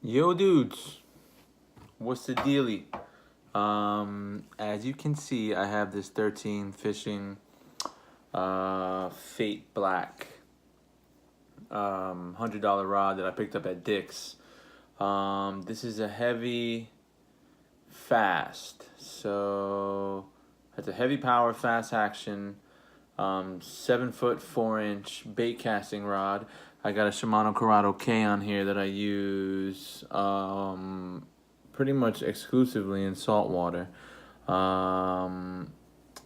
Yo dudes, what's the dealie? As you can see, I have this 13 fishing Fate Black $100 rod that I picked up at Dick's. This is a heavy fast, so it's a heavy power fast action 7-foot 4-inch bait casting rod. I got a Shimano Corrado K on here that I use pretty much exclusively in saltwater.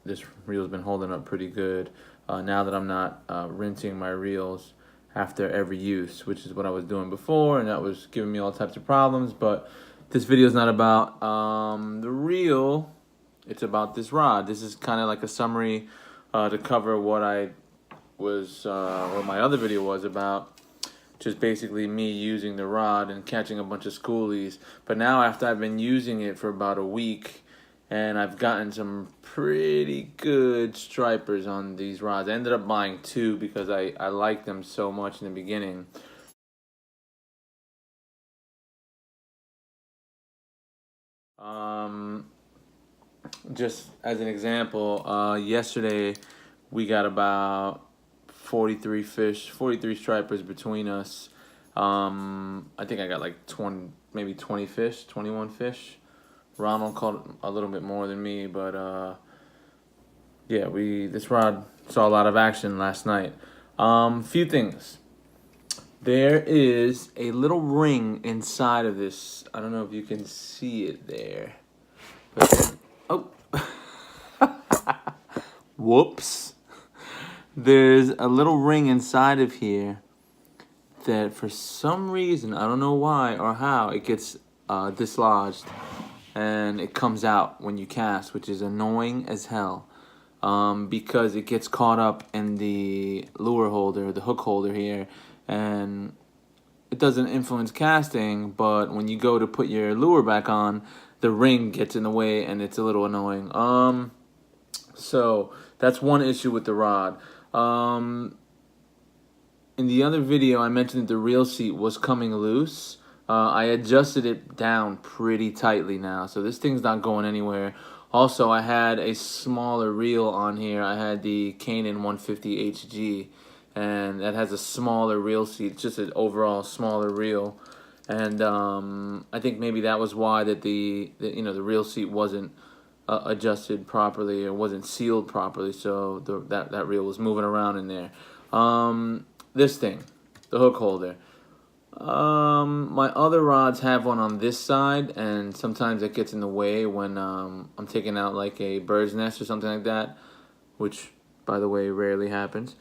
This reel's been holding up pretty good now that I'm not rinsing my reels after every use, which is what I was doing before, and that was giving me all types of problems. But this video is not about the reel, it's about this rod. This is kind of like a summary to cover what I was, what my other video was about, just basically me using the rod and catching a bunch of schoolies. But now after I've been using it for about a week, and I've gotten some pretty good stripers on these rods. I ended up buying two because I liked them so much in the beginning. Just as an example, yesterday we got about 43 fish, 43 stripers between us. I think I got like 20, maybe 20 fish, 21 fish. Ronald caught a little bit more than me, but yeah, this rod saw a lot of action last night. Few things. There is a little ring inside of this. I don't know if you can see it there. But, oh. Whoops. There's a little ring inside of here that for some reason, I don't know why or how, it gets dislodged and it comes out when you cast, which is annoying as hell. Because it gets caught up in the lure holder, the hook holder here, and it doesn't influence casting, but when you go to put your lure back on, the ring gets in the way and it's a little annoying. So that's one issue with the rod. In the other video, I mentioned that the reel seat was coming loose. I adjusted it down pretty tightly now, so this thing's not going anywhere. Also, I had a smaller reel on here. I had the Canon 150 HG, and that has a smaller reel seat. It's just an overall smaller reel, and I think maybe that was why that the reel seat wasn't adjusted properly or wasn't sealed properly. So that reel was moving around in there. This thing, the hook holder. My other rods have one on this side, and sometimes it gets in the way when I'm taking out like a bird's nest or something like that, which, by the way, rarely happens.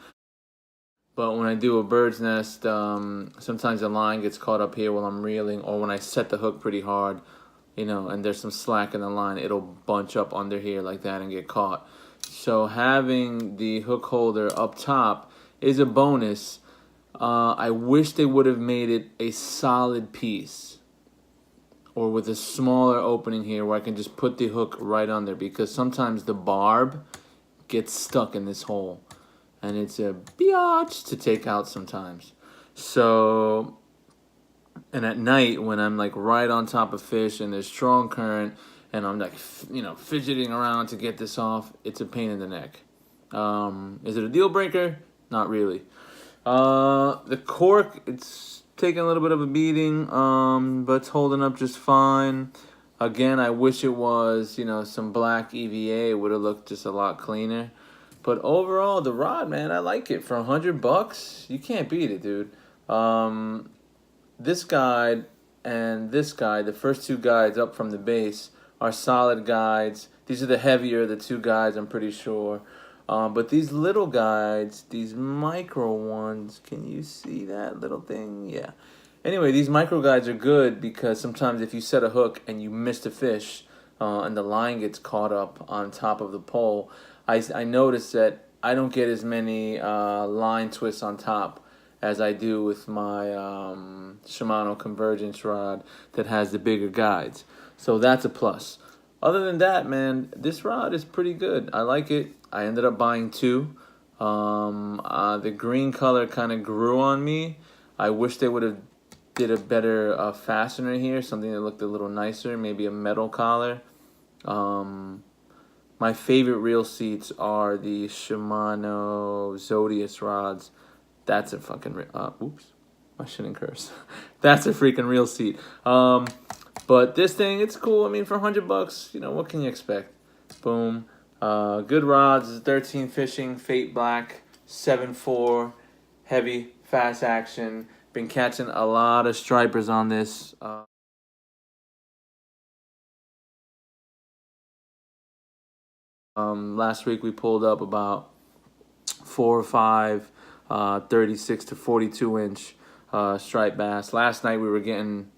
But when I do a bird's nest, sometimes the line gets caught up here while I'm reeling, or when I set the hook pretty hard, and there's some slack in the line, it'll bunch up under here like that and get caught. So having the hook holder up top is a bonus. I wish they would have made it a solid piece, or with a smaller opening here where I can just put the hook right under, because sometimes the barb gets stuck in this hole and it's a biatch to take out sometimes. So, and at night when I'm like right on top of fish and there's strong current and I'm like fidgeting around to get this off, it's a pain in the neck. Is it a deal breaker? Not really. The cork, it's taking a little bit of a beating, but it's holding up just fine. Again, I wish it was, some black EVA. It would have looked just a lot cleaner. But overall, the rod, man, I like it. For $100, you can't beat it, dude. This guide and this guide, the first two guides up from the base, are solid guides. These are the heavier of the two guides, I'm pretty sure. But these little guides, these micro ones, can you see that little thing? Yeah. Anyway, these micro guides are good because sometimes if you set a hook and you miss a fish and the line gets caught up on top of the pole, I noticed that I don't get as many line twists on top as I do with my Shimano Convergence rod that has the bigger guides. So that's a plus. Other than that, man, this rod is pretty good. I like it. I ended up buying two. The green color kind of grew on me. I wish they would have did a better fastener here, something that looked a little nicer, maybe a metal collar. My favorite reel seats are the Shimano Zodius rods. That's a fucking oops, I shouldn't curse. That's a freaking reel seat. But this thing, it's cool. I mean, for $100, you know, what can you expect? Boom. Good rods. 13 Fishing, Fate Black, 7.4, heavy, fast action. Been catching a lot of stripers on this. Last week we pulled up about 4 or 5 36 to 42 inch striped bass. Last night we were getting,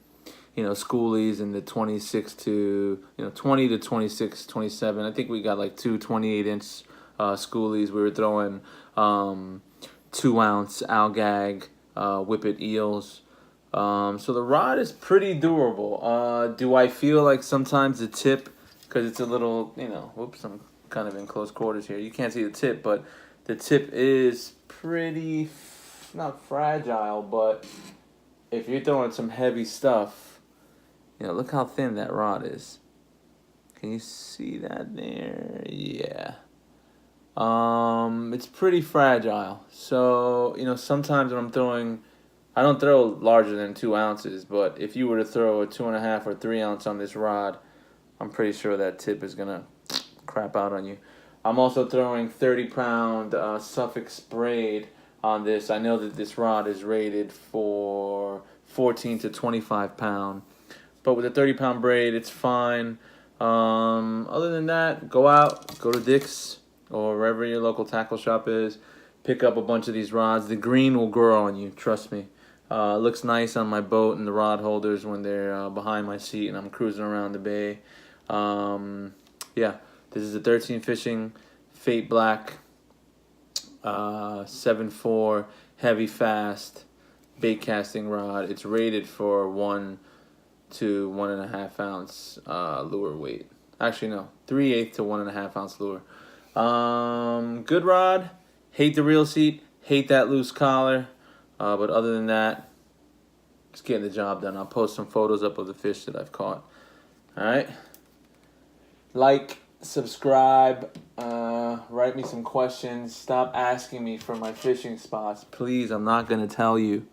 you know, schoolies in the 26 to, you know, 20 to 26, 27. I think we got like 2 28-inch schoolies. We were throwing 2-ounce Gag whippet eels. So the rod is pretty durable. Do I feel like sometimes the tip, because it's a little, you know, whoops, I'm kind of in close quarters here. You can't see the tip, but the tip is pretty, not fragile, but if you're throwing some heavy stuff, you know, look how thin that rod is. Can you see that there? Yeah. It's pretty fragile. So, you know, sometimes when I'm throwing, I don't throw larger than 2 ounces, but if you were to throw a 2.5 or 3 ounce on this rod, I'm pretty sure that tip is gonna crap out on you. I'm also throwing 30-pound Suffolk braid on this. I know that this rod is rated for 14 to 25 pound, but with a 30-pound braid, it's fine. Other than that, go out, go to Dick's or wherever your local tackle shop is, pick up a bunch of these rods. The green will grow on you, trust me. It looks nice on my boat and the rod holders when they're behind my seat and I'm cruising around the bay. Yeah, this is a 13 Fishing Fate Black 7.4 heavy fast bait casting rod. It's rated for 1 to 1.5 ounce lure weight. Actually, no, 3/8 to 1.5 ounce lure. Good rod. Hate the reel seat. Hate that loose collar. But other than that, just getting the job done. I'll post some photos up of the fish that I've caught. All right. Like, subscribe, write me some questions. Stop asking me for my fishing spots. Please, I'm not going to tell you.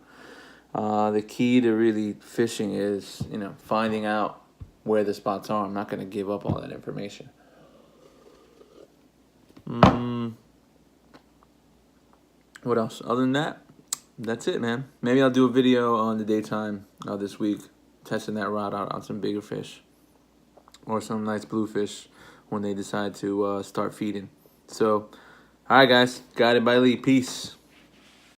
The key to really fishing is, you know, finding out where the spots are. I'm not going to give up all that information. What else? Other than that, that's it, man. Maybe I'll do a video on the daytime this week, testing that rod out on some bigger fish or some nice bluefish when they decide to start feeding. So, all right, guys. Guided by Lee. Peace.